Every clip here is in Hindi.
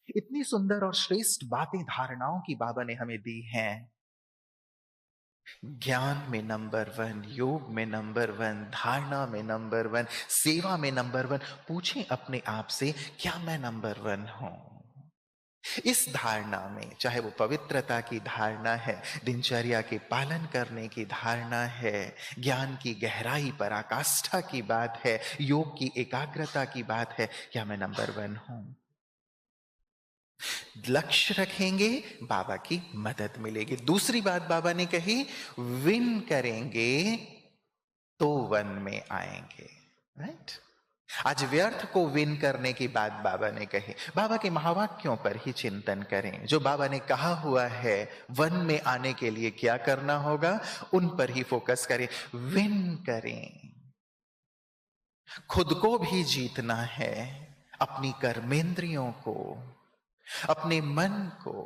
इतनी सुंदर और श्रेष्ठ बातें, धारणाओं की बाबा ने हमें दी हैं। ज्ञान में नंबर वन, योग में नंबर वन, धारणा में नंबर वन, सेवा में नंबर वन। पूछें अपने आप से, क्या मैं नंबर वन हूं? इस धारणा में, चाहे वो पवित्रता की धारणा है, दिनचर्या के पालन करने की धारणा है, ज्ञान की गहराई पराकाष्ठा की बात है, योग की एकाग्रता की बात है, क्या मैं नंबर वन हूं? लक्ष्य रखेंगे, बाबा की मदद मिलेगी। दूसरी बात बाबा ने कही, विन करेंगे तो वन में आएंगे। राइट? आज व्यर्थ को विन करने की बात बाबा ने कही। बाबा के महावाक्यों पर ही चिंतन करें। जो बाबा ने कहा हुआ है वन में आने के लिए क्या करना होगा, उन पर ही फोकस करें। विन करें, खुद को भी जीतना है, अपनी कर्मेंद्रियों को, अपने मन को,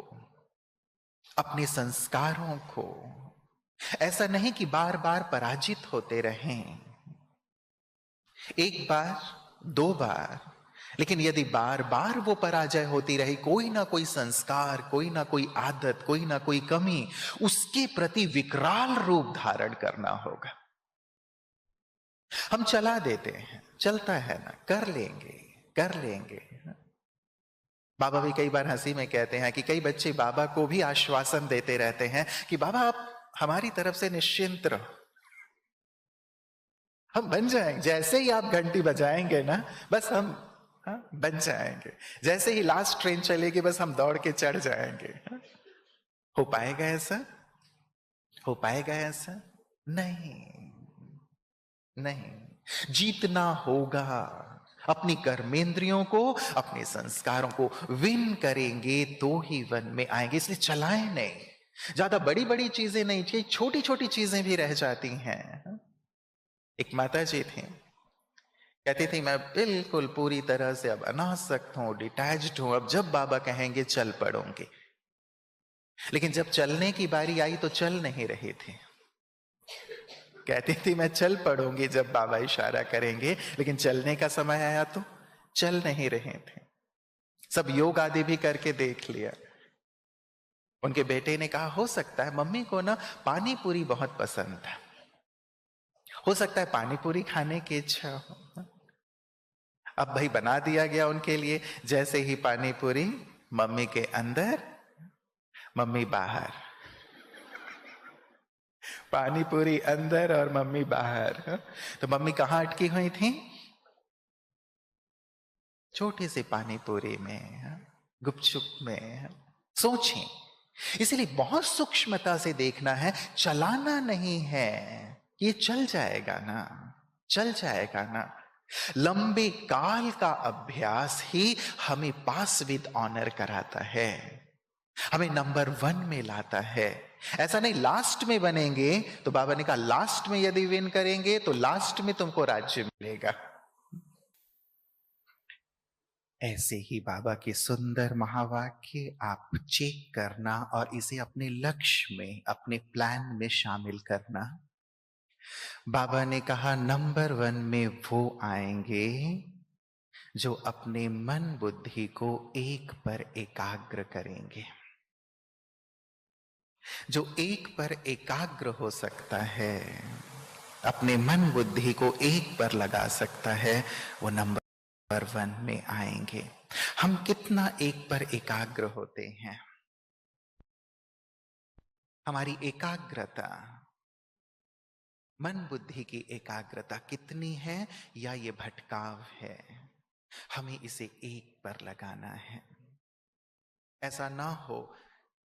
अपने संस्कारों को। ऐसा नहीं कि बार बार पराजित होते रहें, एक बार, दो बार, लेकिन यदि बार बार वो पराजय होती रही, कोई ना कोई संस्कार, कोई ना कोई आदत, कोई ना कोई कमी, उसके प्रति विकराल रूप धारण करना होगा। हम चला देते हैं, चलता है ना, कर लेंगे, कर लेंगे। बाबा भी कई बार हंसी में कहते हैं कि कई बच्चे बाबा को भी आश्वासन देते रहते हैं कि बाबा आप हमारी तरफ से निश्चिंत रहो, हम बन जाएंगे। जैसे ही आप घंटी बजाएंगे ना, बस हम बन जाएंगे। जैसे ही लास्ट ट्रेन चलेगी, बस हम दौड़ के चढ़ जाएंगे। हो पाएगा ऐसा? हो पाएगा ऐसा? नहीं, नहीं। जीतना होगा अपनी कर्मेंद्रियों को, अपने संस्कारों को। विन करेंगे तो ही वन में आएंगे। इसलिए चलाएं नहीं, ज्यादा बड़ी बड़ी चीजें नहीं चाहिए, छोटी छोटी चीजें भी रह जाती हैं। एक माता जी थी, कहती थी मैं बिल्कुल पूरी तरह से अब अनासक्त हूं, डिटैच्ड हूं, अब जब बाबा कहेंगे चल पड़ूंगी। लेकिन जब चलने की बारी आई तो चल नहीं रही थी। कहती थी मैं चल पड़ूंगी जब बाबा इशारा करेंगे, लेकिन चलने का समय आया तो चल नहीं रहे थे। सब योग आदि भी करके देख लिया। उनके बेटे ने कहा हो सकता है मम्मी को ना पानी पूरी बहुत पसंद था, हो सकता है पानी पूरी खाने की इच्छा हो। अब भाई बना दिया गया उनके लिए। जैसे ही पानी पूरी, मम्मी के अंदर, मम्मी बाहर, पानी पूरी अंदर और मम्मी बाहर। तो मम्मी कहां अटकी हुई थी? छोटी सी पानी पूरी में, गुपचुप में। सोचें, इसलिए बहुत सूक्ष्मता से देखना है, चलाना नहीं है। ये चल जाएगा ना, चल जाएगा ना। लंबे काल का अभ्यास ही हमें पास विद ऑनर कराता है, हमें नंबर वन में लाता है। ऐसा नहीं लास्ट में बनेंगे। तो बाबा ने कहा लास्ट में यदि विन करेंगे तो लास्ट में तुमको राज्य मिलेगा। ऐसे ही बाबा के सुंदर महावाक्य आप चेक करना और इसे अपने लक्ष्य में, अपने प्लान में शामिल करना। बाबा ने कहा नंबर वन में वो आएंगे जो अपने मन बुद्धि को एक पर एकाग्र करेंगे। जो एक पर एकाग्र हो सकता है, अपने मन बुद्धि को एक पर लगा सकता है, वो नंबर वन में आएंगे। हम कितना एक पर एकाग्र होते हैं? हमारी एकाग्रता, मन बुद्धि की एकाग्रता कितनी है, या ये भटकाव है? हमें इसे एक पर लगाना है। ऐसा ना हो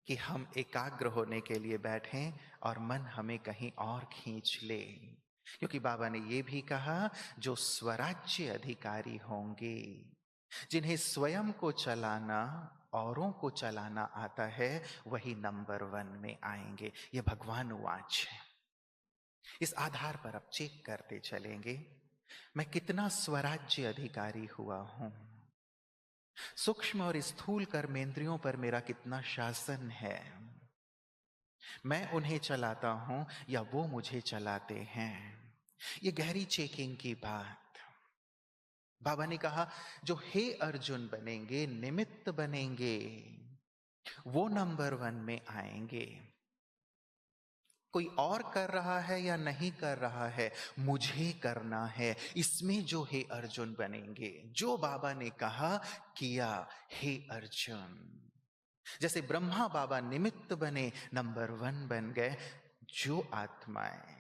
कि हम एकाग्र होने के लिए बैठें और मन हमें कहीं और खींच ले। क्योंकि बाबा ने यह भी कहा जो स्वराज्य अधिकारी होंगे, जिन्हें स्वयं को चलाना, औरों को चलाना आता है, वही नंबर वन में आएंगे। ये भगवान वाच है। इस आधार पर अब चेक करते चलेंगे, मैं कितना स्वराज्य अधिकारी हुआ हूं। सूक्ष्म और स्थूल कर्मेंद्रियों पर मेरा कितना शासन है। मैं उन्हें चलाता हूं या वो मुझे चलाते हैं। ये गहरी चेकिंग की बात। बाबा ने कहा जो हे अर्जुन बनेंगे, निमित्त बनेंगे, वो नंबर 1 में आएंगे। कोई और कर रहा है या नहीं कर रहा है, मुझे करना है, इसमें जो हे अर्जुन बनेंगे। जो बाबा ने कहा किया, हे अर्जुन। जैसे ब्रह्मा बाबा निमित्त बने, नंबर 1 बन गए। जो आत्माएं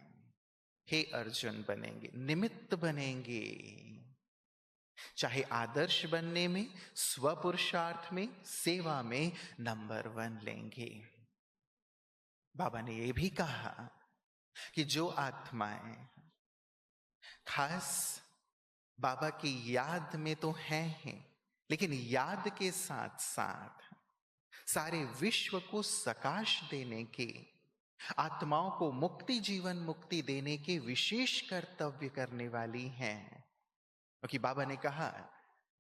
हे अर्जुन बनेंगे, निमित्त बनेंगे, चाहे आदर्श बनने में, स्वपुरुषार्थ में, सेवा में नंबर 1 लेंगे। बाबा ने यह भी कहा कि जो आत्माएं खास बाबा की याद में तो हैं ही, लेकिन याद के साथ साथ सारे विश्व को सकाश देने के, आत्माओं को मुक्ति, जीवन मुक्ति देने के विशेष कर्तव्य करने वाली हैं। क्योंकि बाबा ने कहा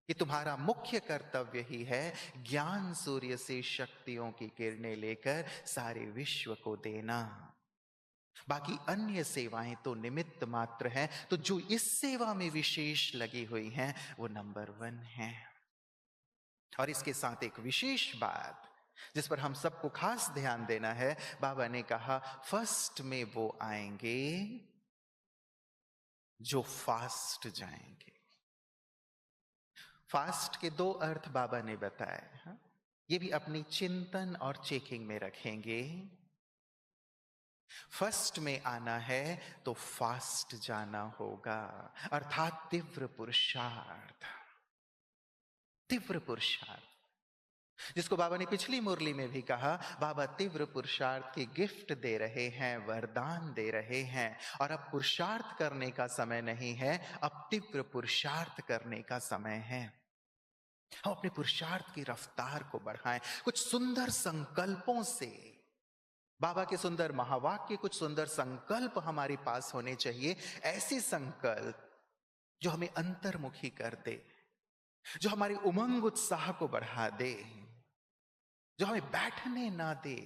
कि तुम्हारा मुख्य कर्तव्य ही है ज्ञान सूर्य से शक्तियों की किरणें लेकर सारे विश्व को देना। बाकी अन्य सेवाएं तो निमित्त मात्र हैं। तो जो इस सेवा में विशेष लगी हुई हैं वो नंबर 1 हैं। और इसके साथ एक विशेष बात जिस पर हम सबको खास ध्यान देना है, बाबा ने कहा फर्स्ट में वो आएंगे जो फास्ट जाएंगे। फास्ट के 2 अर्थ बाबा ने बताए, ये भी अपनी चिंतन और चेकिंग में रखेंगे। फर्स्ट में आना है तो फास्ट जाना होगा, अर्थात तीव्र पुरुषार्थ। तीव्र पुरुषार्थ जिसको बाबा ने पिछली मुरली में भी कहा, बाबा तीव्र पुरुषार्थ की गिफ्ट दे रहे हैं, वरदान दे रहे हैं। और अब पुरुषार्थ करने का समय नहीं है, अब तीव्र पुरुषार्थ करने का समय है। हम अपने पुरुषार्थ की रफ्तार को बढ़ाएं, कुछ सुंदर संकल्पों से। बाबा के सुंदर महावाक्य, कुछ सुंदर संकल्प हमारे पास होने चाहिए। ऐसे संकल्प जो हमें अंतर्मुखी कर दे, जो हमारी उमंग उत्साह को बढ़ा दे, जो हमें बैठने ना दे।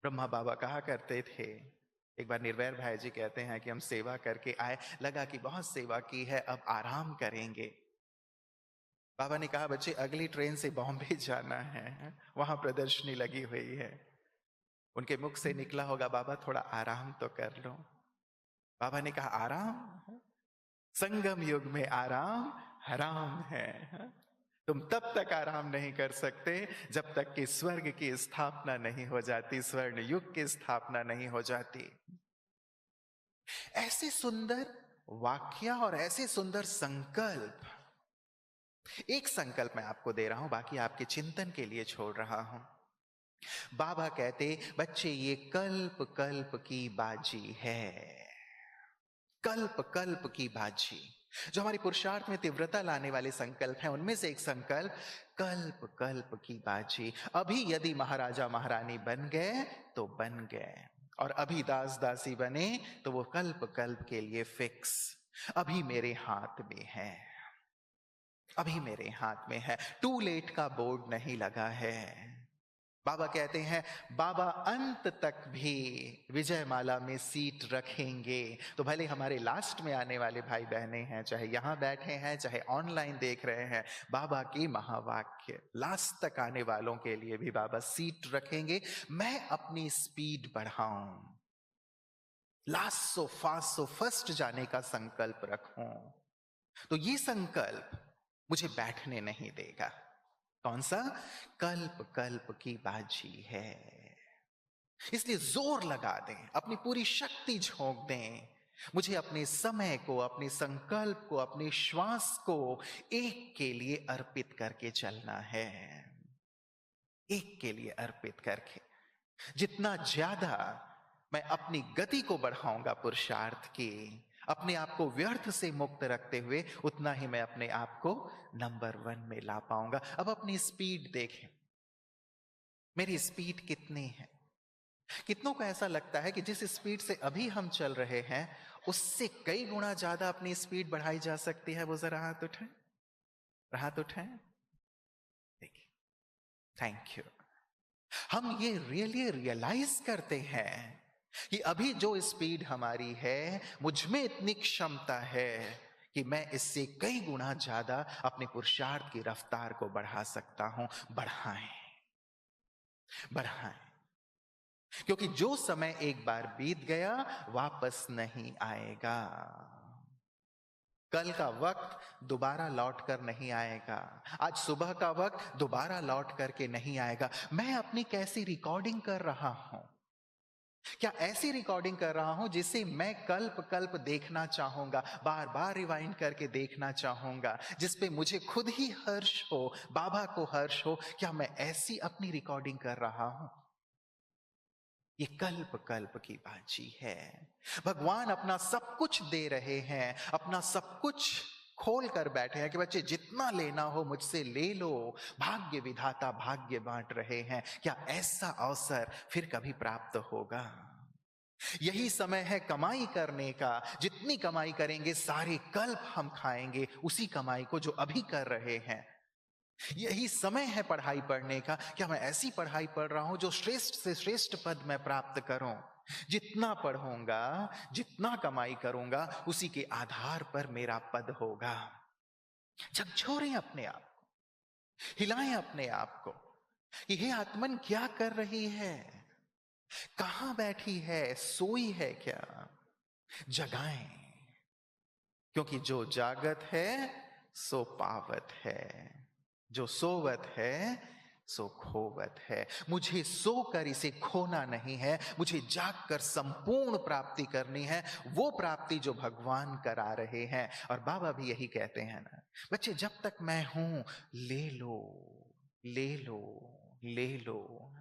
ब्रह्मा बाबा कहा करते थे, एक बार निर्वैर भाई जी कहते हैं कि हम सेवा करके आए, लगा कि बहुत सेवा की है, अब आराम करेंगे। बाबा ने कहा बच्चे अगली ट्रेन से बॉम्बे जाना है, वहां प्रदर्शनी लगी हुई है। उनके मुख से निकला होगा बाबा थोड़ा आराम तो कर लो। बाबा ने कहा आराम? संगम युग में आराम हराम है। तुम तब तक आराम नहीं कर सकते जब तक कि स्वर्ग की स्थापना नहीं हो जाती, स्वर्ण युग की स्थापना नहीं हो जाती। ऐसे सुंदर वाक्य और ऐसे सुंदर संकल्प, एक संकल्प मैं आपको दे रहा हूं, बाकी आपके चिंतन के लिए छोड़ रहा हूं। बाबा कहते बच्चे ये कल्प कल्प की बाजी है, कल्प कल्प की बाजी। जो हमारे पुरुषार्थ में तीव्रता लाने वाले संकल्प हैं, उनमें से एक संकल्प कल्प कल्प की बाजी। अभी यदि महाराजा महारानी बन गए तो बन गए, और अभी दास दासी बने तो वो कल्प कल्प के लिए फिक्स। अभी मेरे हाथ में है, अभी मेरे हाथ में है। टू लेट का बोर्ड नहीं लगा है। बाबा कहते हैं बाबा अंत तक भी विजयमाला में सीट रखेंगे। तो भले हमारे लास्ट में आने वाले भाई बहने हैं, चाहे यहां बैठे हैं चाहे ऑनलाइन देख रहे हैं, बाबा की महावाक्य लास्ट तक आने वालों के लिए भी बाबा सीट रखेंगे। मैं अपनी स्पीड बढ़ाऊं, last so fast so first जाने का संकल्प रखूं, तो ये संकल्प मुझे बैठने नहीं देगा। कौन सा? कल्प कल्प की बाजी है। इसलिए जोर लगा दें, अपनी पूरी शक्ति झोंक दें। मुझे अपने समय को, अपने संकल्प को, अपने श्वास को एक के लिए अर्पित करके चलना है, एक के लिए अर्पित करके। जितना ज्यादा मैं अपनी गति को बढ़ाऊंगा पुरुषार्थ की, अपने आप को व्यर्थ से मुक्त रखते हुए, उतना ही मैं अपने आप को नंबर 1 में ला पाऊंगा। अब अपनी स्पीड देखें, मेरी स्पीड कितनी है? कितनों को ऐसा लगता है कि जिस स्पीड से अभी हम चल रहे हैं उससे कई गुना ज्यादा अपनी स्पीड बढ़ाई जा सकती है? वो जरा हाथ उठाएं, हाथ उठाएं। देखिए, थैंक यू। हम ये रियली रियलाइज करते हैं कि अभी जो स्पीड हमारी है, मुझ में इतनी क्षमता है कि मैं इससे कई गुना ज्यादा अपने पुरुषार्थ की रफ्तार को बढ़ा सकता हूं। बढ़ाएं, बढ़ाएं, क्योंकि जो समय एक बार बीत गया वापस नहीं आएगा। कल का वक्त दोबारा लौट कर नहीं आएगा। आज सुबह का वक्त दोबारा लौट करके नहीं आएगा। मैं अपनी कैसी रिकॉर्डिंग कर रहा हूं? क्या ऐसी रिकॉर्डिंग कर रहा हूं जिसे मैं कल्प कल्प देखना चाहूंगा, बार बार रिवाइंड करके देखना चाहूंगा, जिस पे मुझे खुद ही हर्ष हो, बाबा को हर्ष हो? क्या मैं ऐसी अपनी रिकॉर्डिंग कर रहा हूं? ये कल्प कल्प की बाजी है। भगवान अपना सब कुछ दे रहे हैं, अपना सब कुछ खोल कर बैठे हैं कि बच्चे जितना लेना हो मुझसे ले लो। भाग्य विधाता भाग्य बांट रहे हैं। क्या ऐसा अवसर फिर कभी प्राप्त होगा? यही समय है कमाई करने का। जितनी कमाई करेंगे सारे कल्प हम खाएंगे उसी कमाई को जो अभी कर रहे हैं। यही समय है पढ़ाई पढ़ने का। क्या मैं ऐसी पढ़ाई पढ़ रहा हूं जो श्रेष्ठ से श्रेष्ठ पद मैं प्राप्त करूं? जितना पढ़ूंगा, जितना कमाई करूंगा, उसी के आधार पर मेरा पद होगा। झकझोरें अपने आप को, हिलाएं अपने आप को कि हे आत्मन क्या कर रही है, कहां बैठी है, सोई है क्या? जगाएं, क्योंकि जो जागत है सो पावत है, जो सोवत है सो खोवत है। मुझे सोकर इसे खोना नहीं है, मुझे जागकर संपूर्ण प्राप्ति करनी है, वो प्राप्ति जो भगवान करा रहे हैं। और बाबा भी यही कहते हैं ना, बच्चे जब तक मैं हूं ले लो, ले लो, ले लो।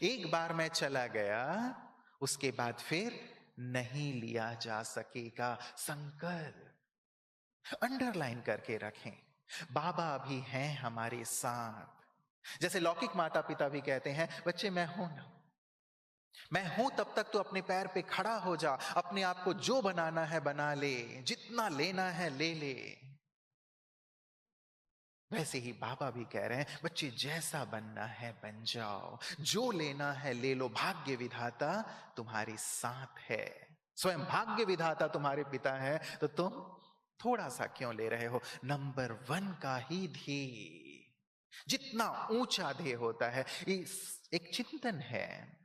एक बार मैं चला गया, उसके बाद फिर नहीं लिया जा सकेगा। संकल्प अंडरलाइन करके रखें। बाबा भी हैं हमारे साथ। जैसे लौकिक माता पिता भी कहते हैं, बच्चे मैं हूं ना, मैं हूं तब तक तो अपने पैर पे खड़ा हो जा, अपने आप को जो बनाना है बना ले, जितना लेना है ले ले। वैसे ही बाबा भी कह रहे हैं, बच्चे जैसा बनना है बन जाओ, जो लेना है ले लो। भाग्य विधाता तुम्हारे साथ है। स्वयं भाग्य विधाता तुम्हारे पिता है, तो तुम थोड़ा सा क्यों ले रहे हो? नंबर 1 का ही ध्येय, जितना ऊंचा ध्येय होता है, इस एक चिंतन है।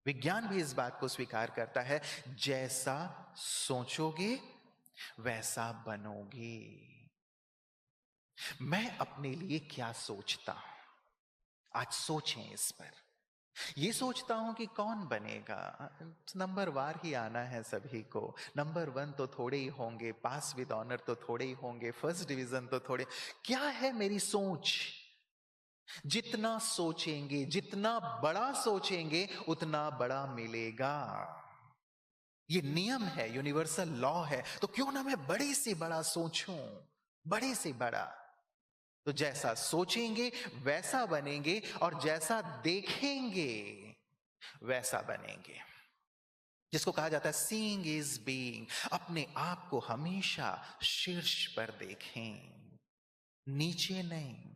विज्ञान भी इस बात को स्वीकार करता है, जैसा सोचोगे वैसा बनोगे। मैं अपने लिए क्या सोचता हूं? आज सोचें इस पर। ये सोचता हूं कि कौन बनेगा, नंबर वार ही आना है सभी को। नंबर 1 तो थोड़े ही होंगे, पास विद ऑनर तो थोड़े ही होंगे, फर्स्ट डिवीजन तो थोड़े। क्या है मेरी सोच? जितना सोचेंगे, जितना बड़ा सोचेंगे, उतना बड़ा मिलेगा। ये नियम है, यूनिवर्सल लॉ है। तो क्यों ना मैं बड़े से बड़ा सोचूं, बड़े से बड़ा। तो जैसा सोचेंगे वैसा बनेंगे, और जैसा देखेंगे वैसा बनेंगे। जिसको कहा जाता है सीइंग इज बीइंग। अपने आप को हमेशा शीर्ष पर देखें, नीचे नहीं,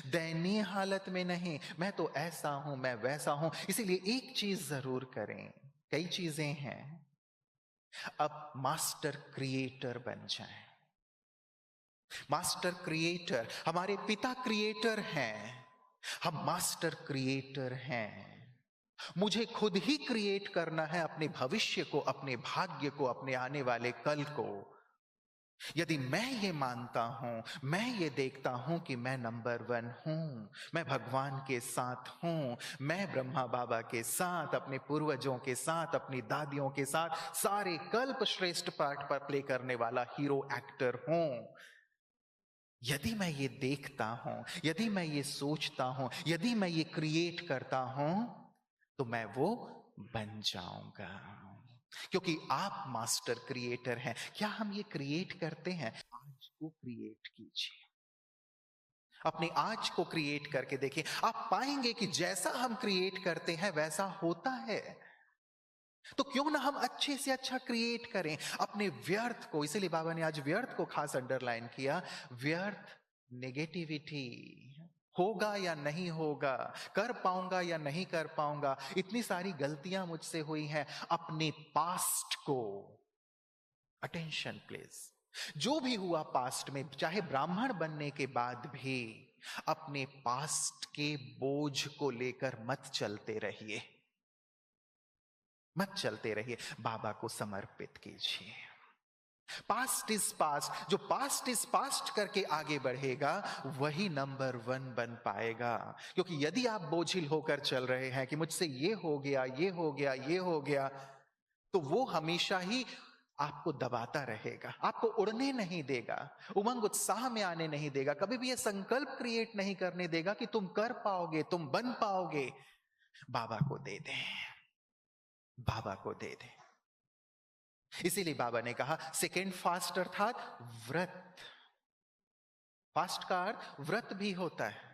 दयनीय हालत में नहीं, मैं तो ऐसा हूं, मैं वैसा हूं। इसीलिए एक चीज जरूर करें, कई चीजें हैं, अब मास्टर क्रिएटर बन जाएं। मास्टर क्रिएटर, हमारे पिता क्रिएटर हैं, हम मास्टर क्रिएटर हैं। मुझे खुद ही क्रिएट करना है अपने भविष्य को, अपने भाग्य को, अपने आने वाले कल को। यदि मैं ये मानता हूं, मैं ये देखता हूं कि मैं नंबर 1 हूं, मैं भगवान के साथ हूं, मैं ब्रह्मा बाबा के साथ, अपने पूर्वजों के साथ, अपनी दादियों के साथ सारे कल्प श्रेष्ठ पार्ट पर प्ले करने वाला हीरो एक्टर हूं। यदि मैं ये देखता हूं, यदि मैं ये सोचता हूं, यदि मैं ये क्रिएट करता हूं, तो मैं वो बन जाऊंगा। क्योंकि आप मास्टर क्रिएटर हैं। क्या हम ये क्रिएट करते हैं? आज को क्रिएट कीजिए, अपने आज को क्रिएट करके देखिए। आप पाएंगे कि जैसा हम क्रिएट करते हैं वैसा होता है। तो क्यों ना हम अच्छे से अच्छा क्रिएट करें अपने व्यर्थ को। इसीलिए बाबा ने आज व्यर्थ को खास अंडरलाइन किया। व्यर्थ नेगेटिविटी, होगा या नहीं होगा, कर पाऊंगा या नहीं कर पाऊंगा, इतनी सारी गलतियां मुझसे हुई हैं। अपने पास्ट को, अटेंशन प्लीज, जो भी हुआ पास्ट में, चाहे ब्राह्मण बनने के बाद भी अपने पास्ट के बोझ को लेकर मत चलते रहिए, मत चलते रहिए, बाबा को समर्पित कीजिए। पास्ट इज पास्ट, जो पास्ट इज पास्ट करके आगे बढ़ेगा वही नंबर 1 बन पाएगा। क्योंकि यदि आप बोझिल होकर चल रहे हैं कि मुझसे ये हो गया, ये हो गया, ये हो गया, तो वो हमेशा ही आपको दबाता रहेगा, आपको उड़ने नहीं देगा, उमंग उत्साह में आने नहीं देगा, कभी भी ये संकल्प क्रिएट नहीं करने देगा कि तुम कर पाओगे, तुम बन पाओगे। बाबा को दे दे, बाबा को दे दे। इसीलिए बाबा ने कहा सेकेंड फास्ट अर्थात व्रत। फास्ट का अर्थ व्रत भी होता है।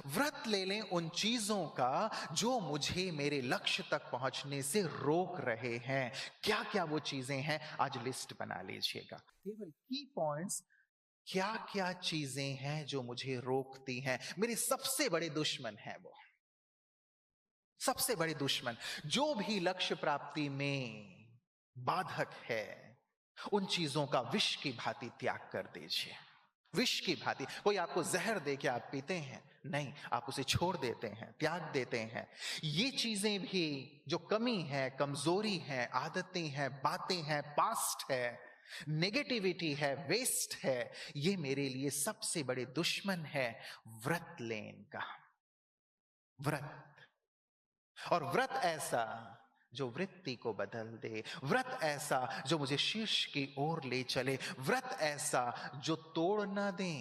व्रत ले लें उन चीजों का जो मुझे मेरे लक्ष्य तक पहुंचने से रोक रहे हैं। क्या क्या वो चीजें हैं, आज लिस्ट बना लीजिएगा। केवल की पॉइंट्स, क्या क्या चीजें हैं जो मुझे रोकती हैं, मेरे सबसे बड़े दुश्मन हैं वो, सबसे बड़े दुश्मन। जो भी लक्ष्य प्राप्ति में बाधक है, उन चीजों का विष की भांति त्याग कर दीजिए। विष की भांति, कोई आपको जहर दे के आप पीते हैं, नहीं, आप उसे छोड़ देते हैं, त्याग देते हैं। ये चीजें भी जो कमी है, कमजोरी है, आदतें हैं, बातें हैं, पास्ट है, नेगेटिविटी है, वेस्ट है, ये मेरे लिए सबसे बड़े दुश्मन है। व्रत लें का, व्रत। और व्रत ऐसा जो वृत्ति को बदल दे, व्रत ऐसा जो मुझे शीर्ष की ओर ले चले, व्रत ऐसा जो तोड़ ना दे।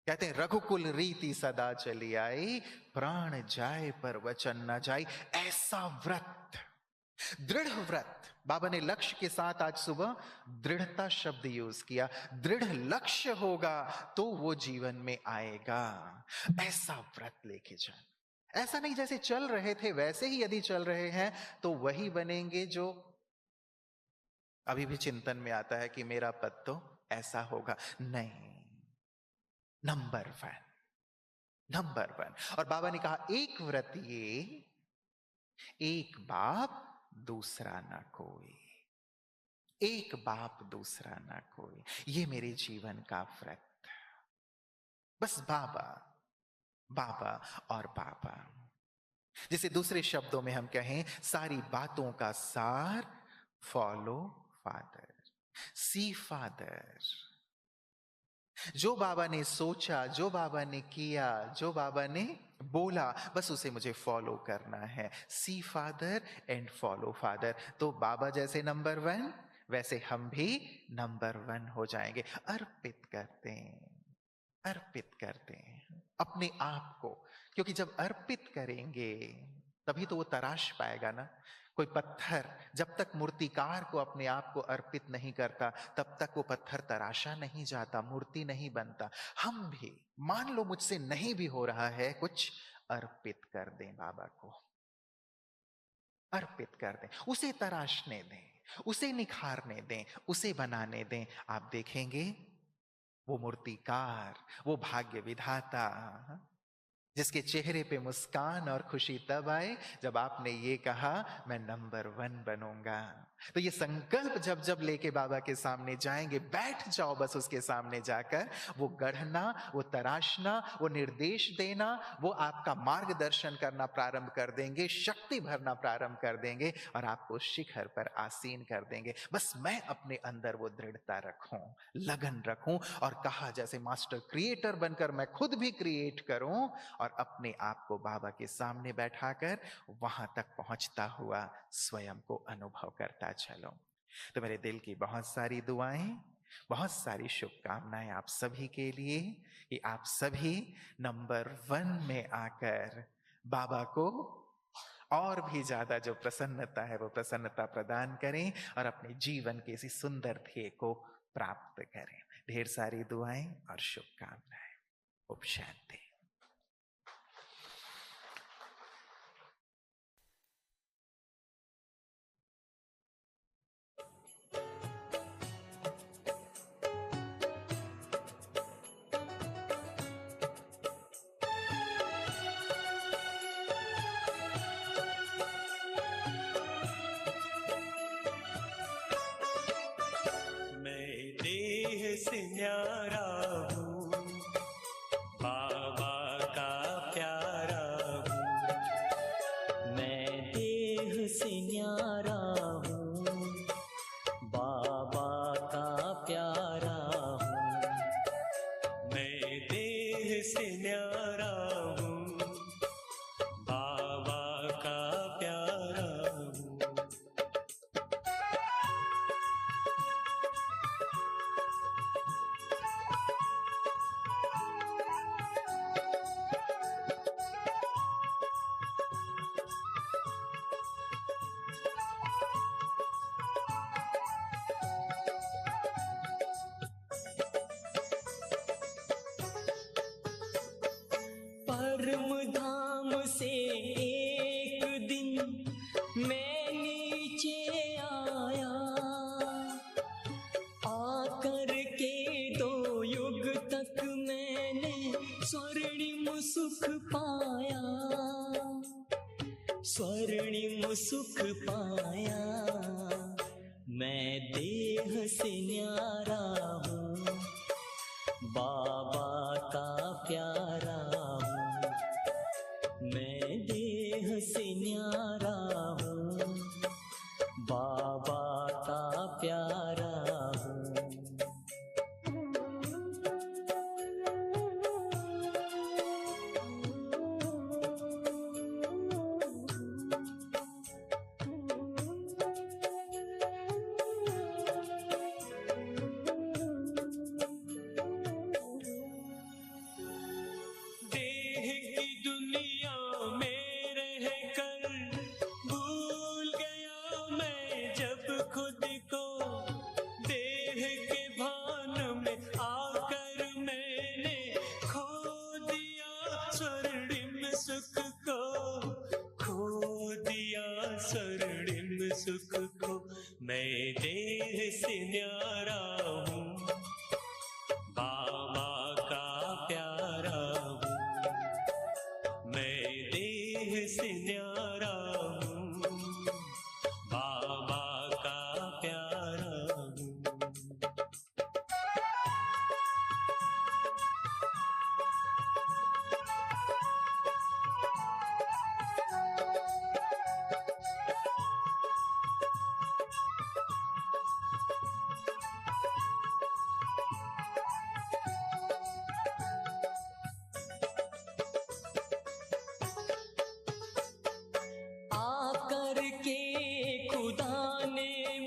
कहते हैं रघुकुल रीति सदा चली आई, प्राण जाए पर वचन ना जाए। ऐसा व्रत, दृढ़ व्रत। बाबा ने लक्ष्य के साथ आज सुबह दृढ़ता शब्द यूज किया। दृढ़ लक्ष्य होगा तो वो जीवन में आएगा। ऐसा व्रत लेके जाए, ऐसा नहीं जैसे चल रहे थे वैसे ही यदि चल रहे हैं तो वही बनेंगे जो अभी भी चिंतन में आता है कि मेरा पद तो ऐसा होगा। नहीं, नंबर 1, नंबर 1। और बाबा ने कहा एक व्रत ये, एक बाप दूसरा ना कोई, एक बाप दूसरा ना कोई, ये मेरे जीवन का व्रत। बस बाबा, बाबा और बाबा। जिसे दूसरे शब्दों में हम कहें, सारी बातों का सार फॉलो फादर, सी फादर। जो बाबा ने सोचा, जो बाबा ने किया, जो बाबा ने बोला, बस उसे मुझे फॉलो करना है। सी फादर एंड फॉलो फादर। तो बाबा जैसे नंबर 1, वैसे हम भी नंबर 1 हो जाएंगे। अर्पित करते हैं, अर्पित करते हैं अपने आप को। क्योंकि जब अर्पित करेंगे तभी तो वो तराश पाएगा ना। कोई पत्थर जब तक मूर्तिकार को अपने आप को अर्पित नहीं करता तब तक वो पत्थर तराशा नहीं जाता, मूर्ति नहीं बनता। हम भी मान लो मुझसे नहीं भी हो रहा है कुछ, अर्पित कर दें बाबा को, अर्पित कर दें, उसे तराशने दें, उसे निखारने दें, उसे बनाने दें। आप देखेंगे वो मूर्तिकार, वो भाग्य विधाता जिसके चेहरे पे मुस्कान और खुशी तब आए जब आपने ये कहा मैं नंबर 1 बनूंगा। तो ये संकल्प जब जब लेके बाबा के सामने जाएंगे, बैठ जाओ बस उसके सामने जाकर। वो गढ़ना, वो तराशना, वो निर्देश देना, वो आपका मार्गदर्शन करना प्रारंभ कर देंगे, शक्ति भरना प्रारंभ कर देंगे और आपको शिखर पर आसीन कर देंगे। बस मैं अपने अंदर वो दृढ़ता रखूं, लगन रखूं और कहा जैसे मास्टर क्रिएटर बनकर मैं खुद भी क्रिएट करूं और अपने आप को बाबा के सामने बैठाकर वहां तक पहुंचता हुआ स्वयं को अनुभव करता चलो। तो मेरे दिल की बहुत सारी दुआएं, बहुत सारी शुभकामनाएं आप सभी के लिए कि आप सभी नंबर 1 में आकर बाबा को और भी ज्यादा जो प्रसन्नता है वो प्रसन्नता प्रदान करें और अपने जीवन के इसी सुंदर ध्येय को प्राप्त करें। ढेर सारी दुआएं और शुभकामनाएं। ओम शांति। सुख पाया, स्वर्णिम सुख पाया। मैं देह से न्यारा हूँ, बाबा का प्यारा हूँ। मैं देह से न्यारा हूँ, बाबा का प्यारा हूँ। सुख को मैं देह से न्यारा हूँ, बाबा का प्यारा हूँ। मैं देह से न्यारा हूँ, बाबा का प्यारा हूँ।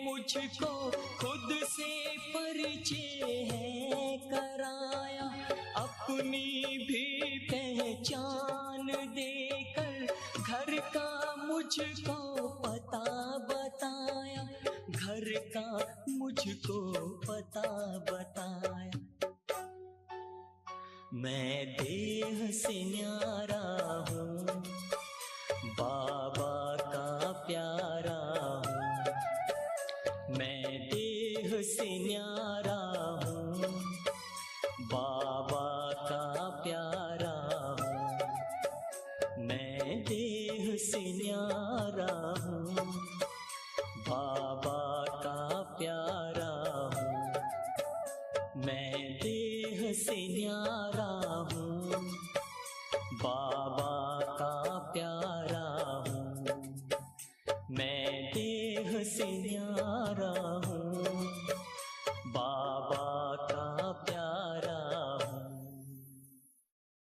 मुझको खुद से परिचय है कराया, अपनी भी पहचान देकर घर का मुझको पता बताया, घर का मुझको पता बताया। मैं देह से न्यारा हूँ,